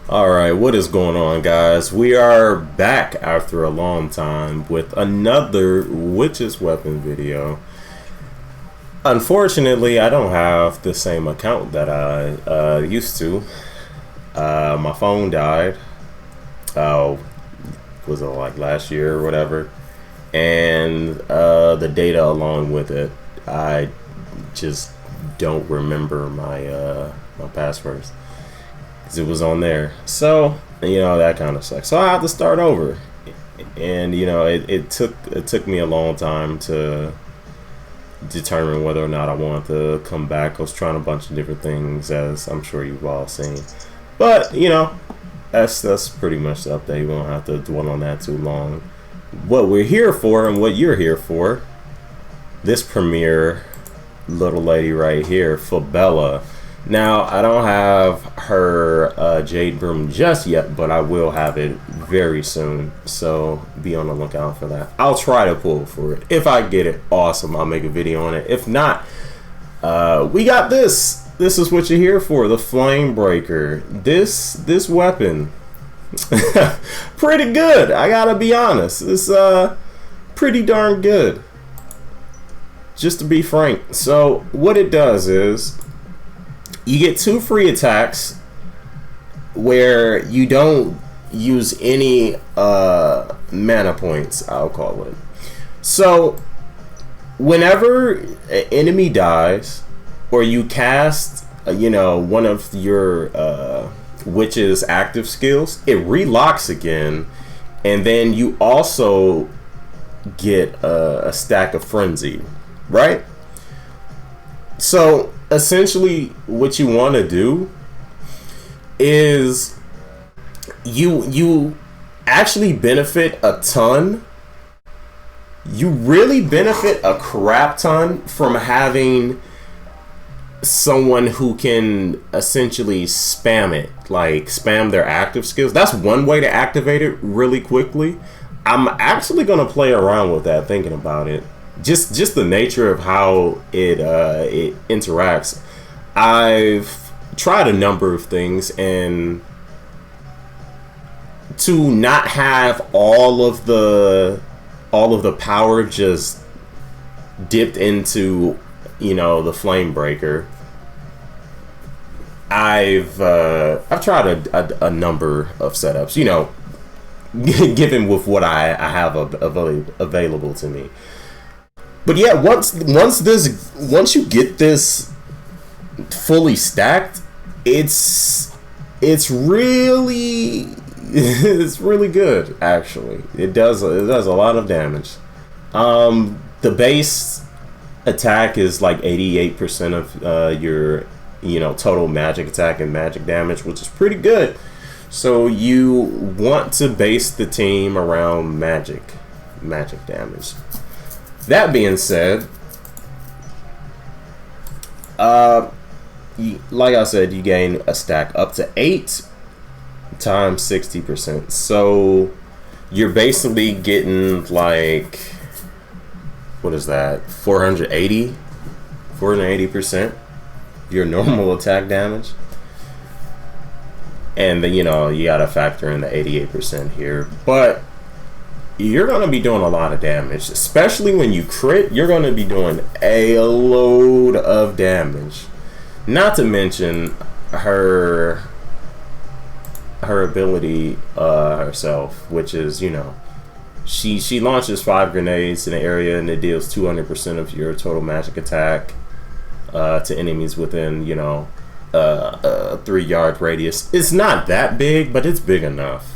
Alright, what is going on, guys? We are back after a long time with another Witch's Weapon video. Unfortunately, I don't have the same account that I used to. My phone died. Was it like last year or whatever? And the data along with it, I just don't remember my passwords. It was on there, so that kind of sucks. So I had to start over, and it took me a long time to determine whether or not I wanted to come back. I was trying a bunch of different things, as I'm sure you've all seen, but that's pretty much the update. We won't have to dwell on that too long. What we're here for and what you're here for, this premiere little lady right here, Fabella. Now, I don't have her Jade Broom just yet, but I will have it very soon, so be on the lookout for that. I'll try to pull for it. If I get it, awesome, I'll make a video on it. If not, we got this. This is what you're here for, the Flame Breaker. This weapon, pretty good, I gotta be honest. It's pretty darn good, just to be frank. So, what it does is, you get 2 free attacks where you don't use any mana points, I'll call it. So whenever an enemy dies or you cast one of your witch's active skills, it relocks again, and then you also get a stack of frenzy, right? So essentially what you want to do is you actually benefit a ton. You really benefit a crap ton from having someone who can essentially spam it, like spam their active skills. That's one way to activate it really quickly. I'm actually going to play around with that, thinking about it. Just the nature of how it interacts. I've tried a number of things, and to not have all of the power just dipped into the Flame Breaker. I've tried a number of setups, given with what I have available to me. But yeah, once you get this fully stacked, it's really good. Actually, it does a lot of damage. The base attack is like 88% of your total magic attack and magic damage, which is pretty good. So you want to base the team around magic damage. That being said, like I said, you gain a stack up to 8 times 60%. So you're basically getting like, what is that? 480% your normal attack damage. And then, you gotta factor in the 88% here. But you're going to be doing a lot of damage, especially when you crit. You're going to be doing a load of damage. Not to mention her ability herself, which is, she launches 5 grenades in the area, and it deals 200% of your total magic attack to enemies within, a 3-yard radius. It's not that big, but it's big enough.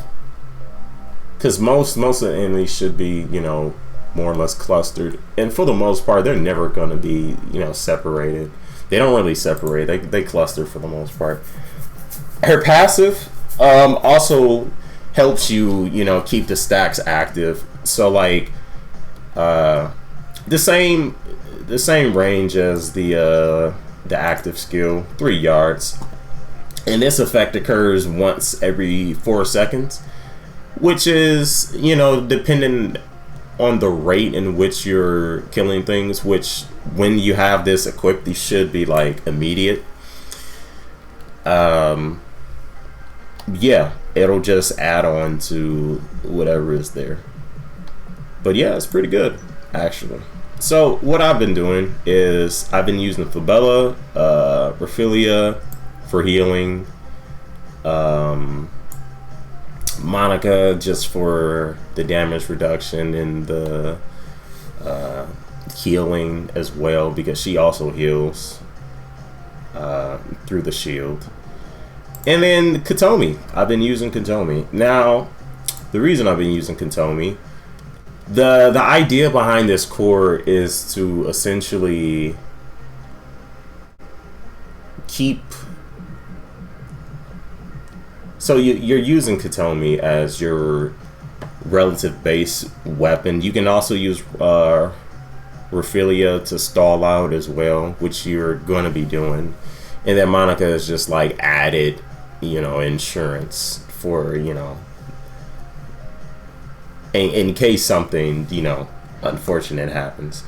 Because most of the enemies should be, more or less clustered. And for the most part, they're never going to be, separated. They don't really separate. They cluster for the most part. Her passive also helps you, keep the stacks active. So, like, the same range as the active skill, 3 yards. And this effect occurs once every 4 seconds. Which is, depending on the rate in which you're killing things, which when you have this equipped, these should be like immediate. yeah, it'll just add on to whatever is there. But yeah, it's pretty good, actually. So what I've been doing is I've been using Fabella, Raphilia for healing, Monica just for the damage reduction and the healing as well, because she also heals through the shield. And then Katomi. I've been using Katomi. Now, the reason I've been using Katomi, the idea behind this core is to essentially keep. So you're using Katomi as your relative base weapon. You can also use Raphilia to stall out as well, which you're going to be doing. And then Monica is just like added, insurance for, in case something, unfortunate happens.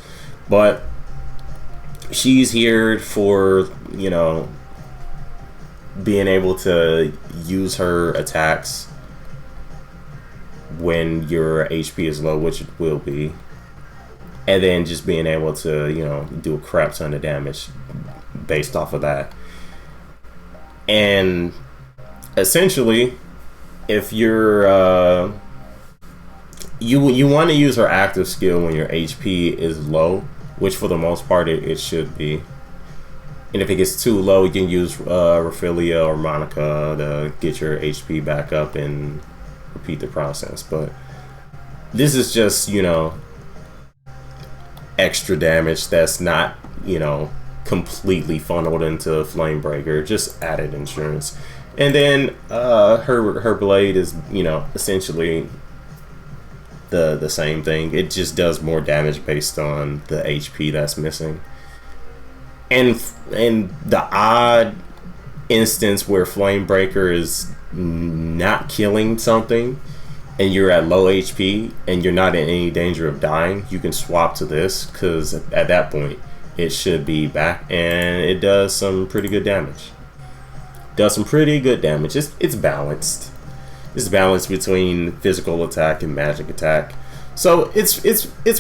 But she's here for, being able to use her attacks when your HP is low, which it will be. And then just being able to, do a crap ton of damage based off of that. And essentially, if you're you want to use her active skill when your HP is low, which for the most part it should be. And if it gets too low, you can use Raphilia or Monica to get your HP back up and repeat the process. But this is just, extra damage that's not, completely funneled into Flamebreaker, just added insurance. And then her blade is, essentially the same thing. It just does more damage based on the HP that's missing. And the odd instance where Flamebreaker is not killing something and you're at low HP and you're not in any danger of dying, you can swap to this, because at that point it should be back and it does some pretty good damage. It's balanced. It's balanced between physical attack and magic attack. So it's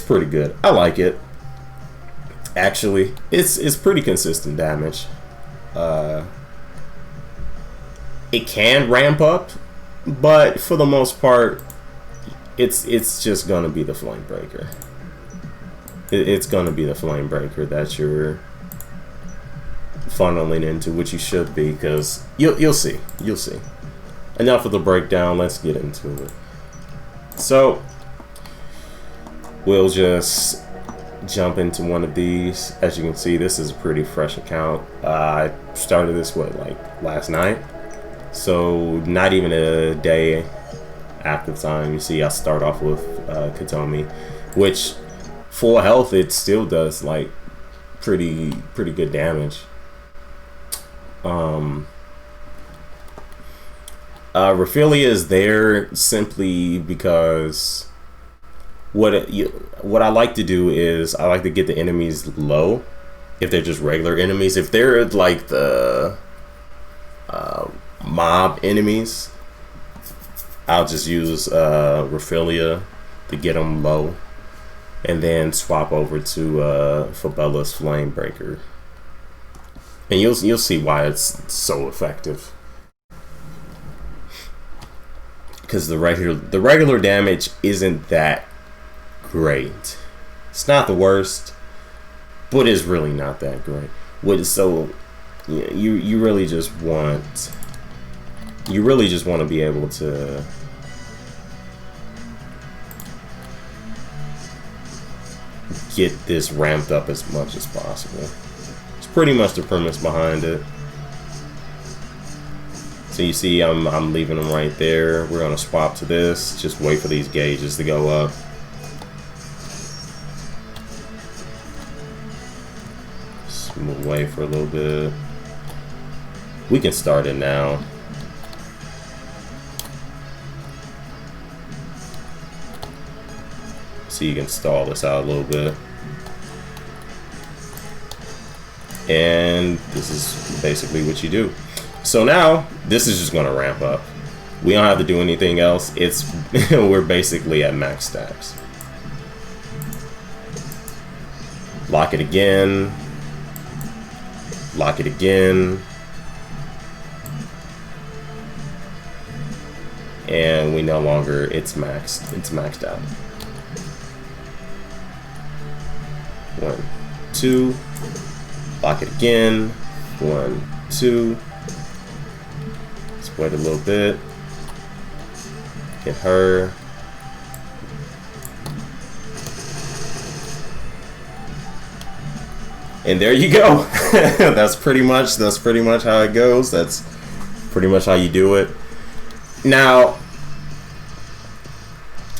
pretty good. I like it. Actually, it's pretty consistent damage. It can ramp up, but for the most part, it's just gonna be the Flamebreaker. It's gonna be the Flamebreaker that you're funneling into, which you should be, because you'll see. Enough of the breakdown. Let's get into it. So we'll just jump into one of these. As you can see, this is a pretty fresh account. I started this last night, so not even a day active time. You see, I start off with Katomi, which full health it still does pretty good damage. Raphilia is there simply because what I like to do is I like to get the enemies low if they're just regular enemies. If they're like the mob enemies, I'll just use Raphilia to get them low, and then swap over to Fabellas Flamebreaker, and you'll see why it's so effective. Because the regular damage isn't that great. It's not the worst, but it's really not that great. So you really just want to be able to get this ramped up as much as possible. It's pretty much the premise behind it. So you see, I'm leaving them right there. We're gonna swap to this. Just wait for these gauges to go up. Just move away for a little bit. We can start it now. So you can stall this out a little bit. And this is basically what you do. So now, this is just going to ramp up. We don't have to do anything else. It's we're basically at max stacks. Lock it again. Lock it again. And we no longer, it's maxed out. 1, 2. Lock it again. 1, 2. Let's wait a little bit. Get her. And there you go. That's pretty much how it goes. That's pretty much how you do it. Now,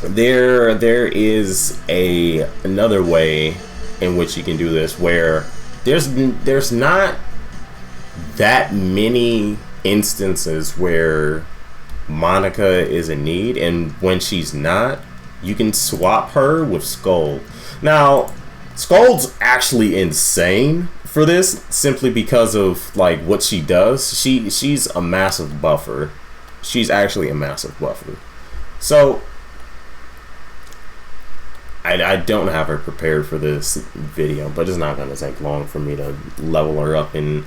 there is another way in which you can do this, where there's not that many instances where Monica is in need, and when she's not, you can swap her with Scold. Now, Scold's actually insane for this, simply because of like what she does. She's a massive buffer. She's actually a massive buffer. So I don't have her prepared for this video, but it's not gonna take long for me to level her up and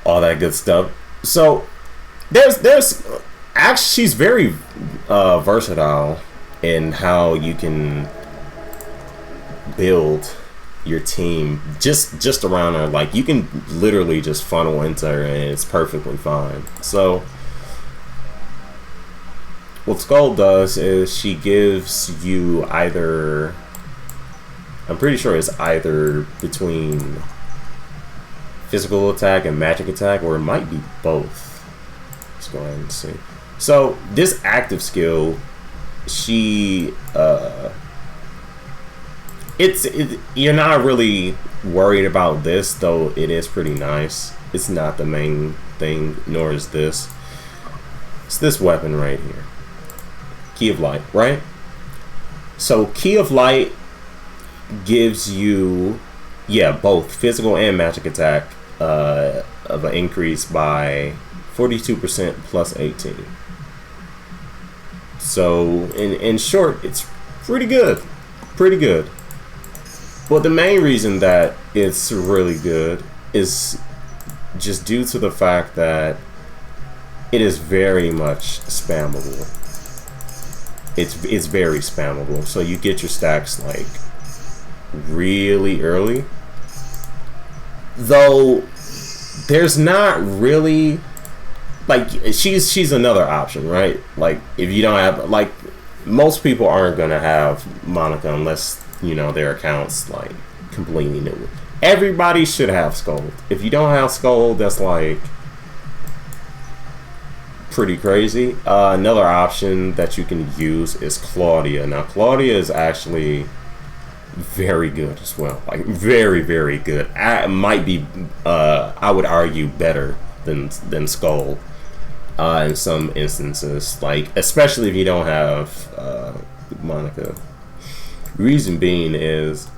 all that good stuff. So there's actually, she's very versatile in how you can build your team just around her. Like, you can literally just funnel into her and it's perfectly fine. So what Skull does is she gives you either, I'm pretty sure it's either between physical attack and magic attack, or it might be both. Let's go ahead and see. So this active skill, she you're not really worried about this, though it is pretty nice. It's not the main thing, nor is this. It's this weapon right here. Key of Light, right? So Key of Light gives you, yeah, both physical and magic attack of an increase by 42% plus 18. So in short, it's pretty good. Pretty good. But the main reason that it's really good is just due to the fact that it is very much spammable. It's very spammable. So you get your stacks like really early. Though there's not really, like, she's another option, right? Like, if you don't have, like, most people aren't gonna have Monica unless, you know, their account's like completely new. Everybody should have Scold. If you don't have Scold, that's like pretty crazy. Another option that you can use is Claudia. Now, Claudia is actually very good as well. Like, very, very good. Might be, I would argue, better than Skull in some instances. Like, especially if you don't have Monica. Reason being is,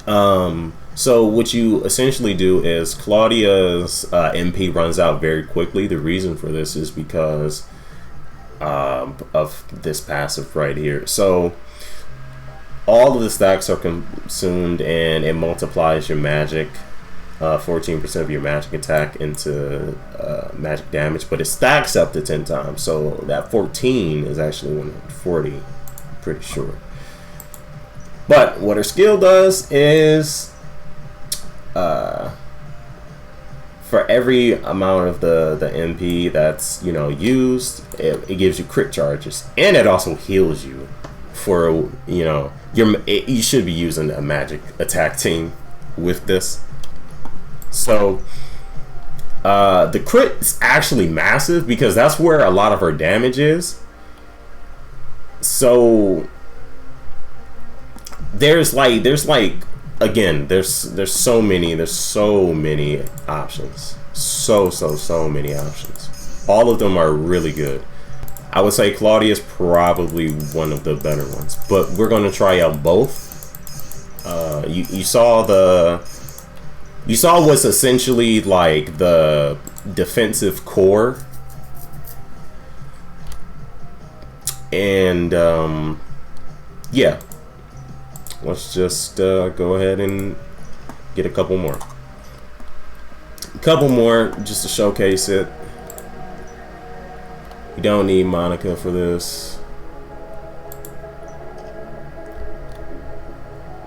so what you essentially do is Claudia's MP runs out very quickly. The reason for this is because of this passive right here. So all of the stacks are consumed and it multiplies your magic, 14% of your magic attack into magic damage, but it stacks up to 10 times. So that 14 is actually 140, I'm pretty sure. But what her skill does is, for every amount of the MP that's, you know, used, it gives you crit charges, and it also heals you. For, you know, you should be using a magic attack team with this. So the crit is actually massive because that's where a lot of her damage is. So there's again, there's so many options. So many options. All of them are really good. I would say Claudia is probably one of the better ones, but we're going to try out both. You saw what's essentially like the defensive core And yeah, let's just go ahead and get a couple more. Just to showcase it. We don't need Monica for this.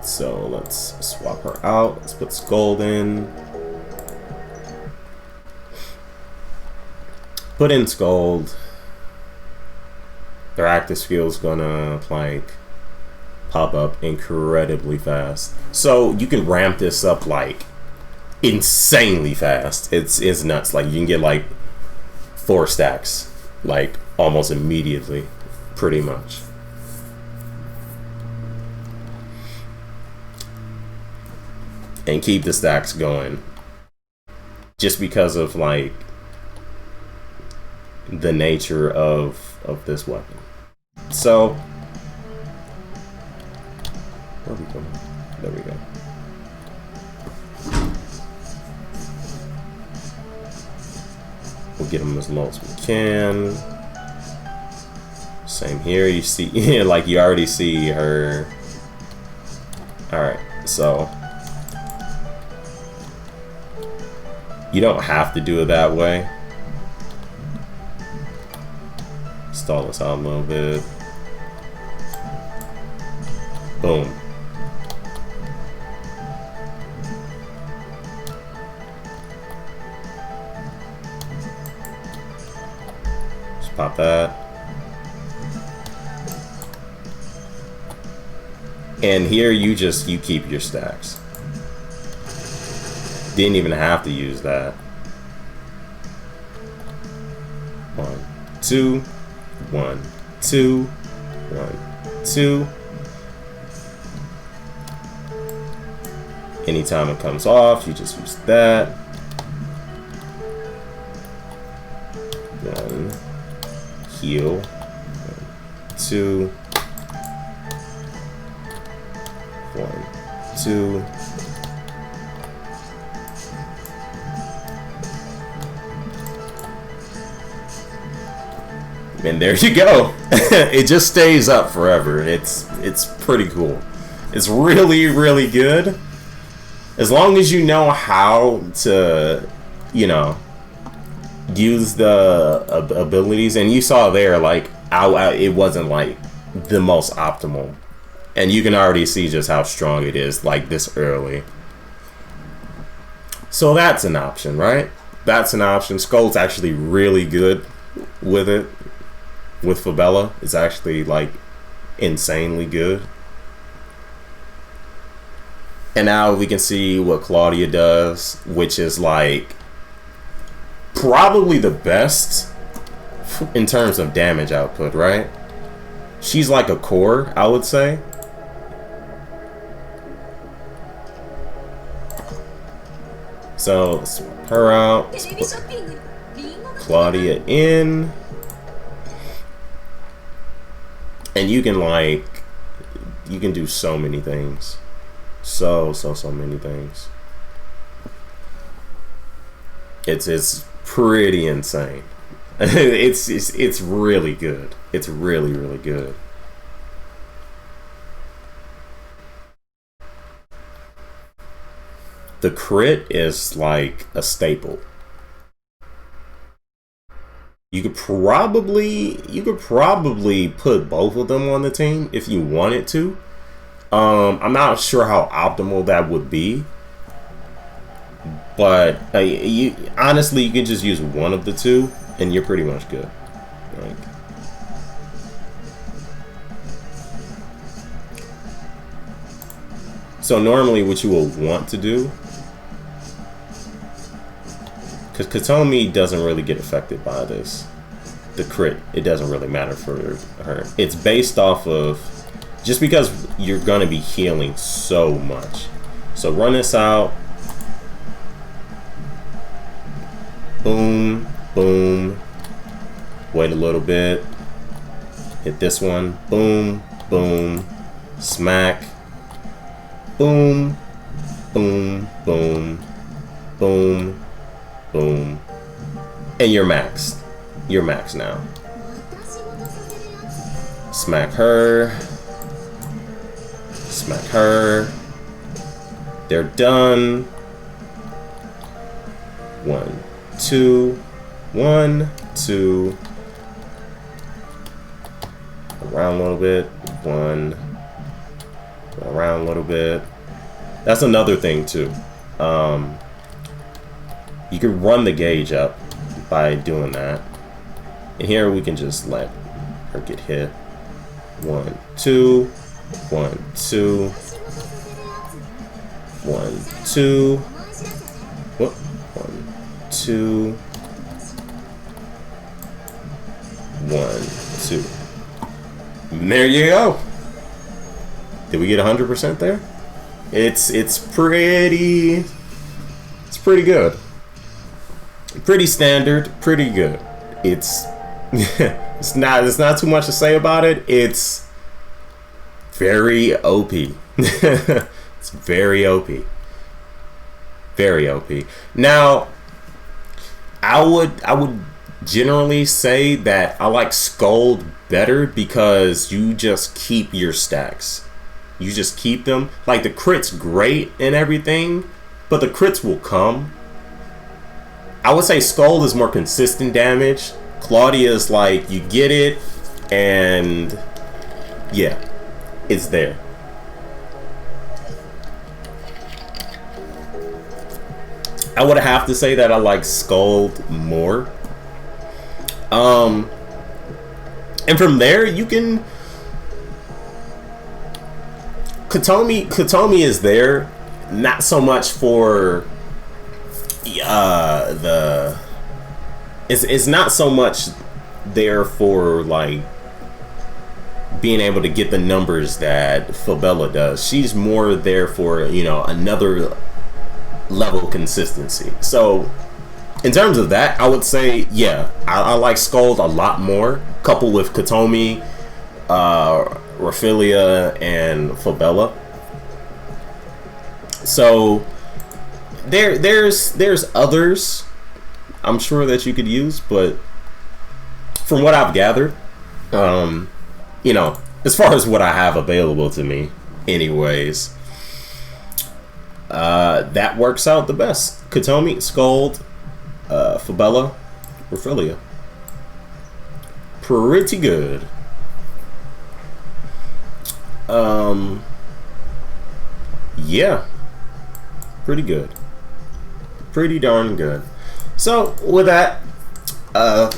So let's swap her out. Let's put Scold in. Put in Scold. Their active skill is gonna like pop up incredibly fast. So you can ramp this up like insanely fast. It's nuts. Like you can get like 4 stacks like almost immediately, pretty much. And keep the stacks going just because of like the nature of this weapon. So where are we going? There we go. We'll get them as low as we can. Same here. You see, like you already see her. All right, so you don't have to do it that way. Stall this out a little bit. Boom. Just pop that. And here you keep your stacks. Didn't even have to use that. 1, 2, 1, 2, 1, 2. Anytime it comes off, you just use that. 1, heal. 1, 2. 1, 2. And there you go. It just stays up forever. It's pretty cool. It's really, really good. As long as you know how to, you know, use the abilities. And you saw there, like, it wasn't, like, the most optimal. And you can already see just how strong it is, like, this early. So that's an option, right? That's an option. Skull's actually really good with it. With Fabella, it's actually like insanely good. And now we can see what Claudia does, which is like probably the best in terms of damage output, right? She's like a core, I would say. So let's swap her out. Let's put Claudia in. And you can like, you can do so many things. So many things. It's pretty insane. it's really good. It's really, really good. The crit is like a staple. You could probably put both of them on the team if you wanted to. I'm not sure how optimal that would be, but honestly, you can just use one of the two, and you're pretty much good. Like, so normally, what you will want to do. Because Katomi doesn't really get affected by this. The crit, it doesn't really matter for her. It's based off of, just because you're going to be healing so much. So run this out. Boom, boom. Wait a little bit. Hit this one. Boom, boom. Smack. Boom, boom, boom, boom. Boom. And you're maxed. You're maxed now. Smack her. Smack her. They're done. 1, 2. 1, 2. Around a little bit. 1. Around a little bit. That's another thing too. You can run the gauge up by doing that. And here we can just let her get hit. 1, 2. 1, 2. 1, 2. Whoop. 1, 2. 1, 2. And there you go. Did we get 100% there? It's pretty good. Pretty standard, pretty good. It's it's not too much to say about it. It's very OP. It's very OP. Very OP. Now, I would generally say that I like Scold better because you just keep your stacks. You just keep them. Like, the crit's great and everything, but the crits will come. I would say Scold is more consistent damage. Claudia is like, you get it, and yeah, it's there. I would have to say that I like Scold more. And from there, you can... Katomi is there, not so much for it's not so much there for like being able to get the numbers that Fabella does. She's more there for, you know, another level of consistency. So in terms of that, I would say, yeah, I like Scold a lot more, coupled with Katomi, Raphaelia, and Fabella. So there's others I'm sure that you could use, but from what I've gathered, you know, as far as what I have available to me anyways, that works out the best. Katomi, Scold, Fabella, Raphaelia. Pretty good. Yeah, pretty good, pretty darn good. So with that, I'm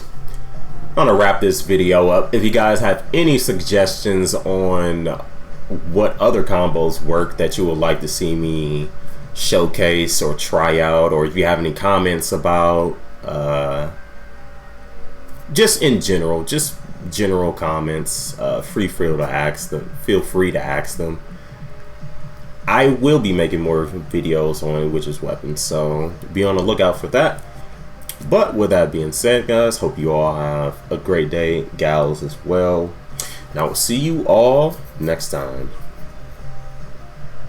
gonna wrap this video up. If you guys have any suggestions on what other combos work that you would like to see me showcase or try out, or if you have any comments about just in general, just general comments, feel free to ask them. I will be making more videos on Witch's Weapons, so be on the lookout for that. But with that being said, guys, hope you all have a great day, gals as well. And I will see you all next time.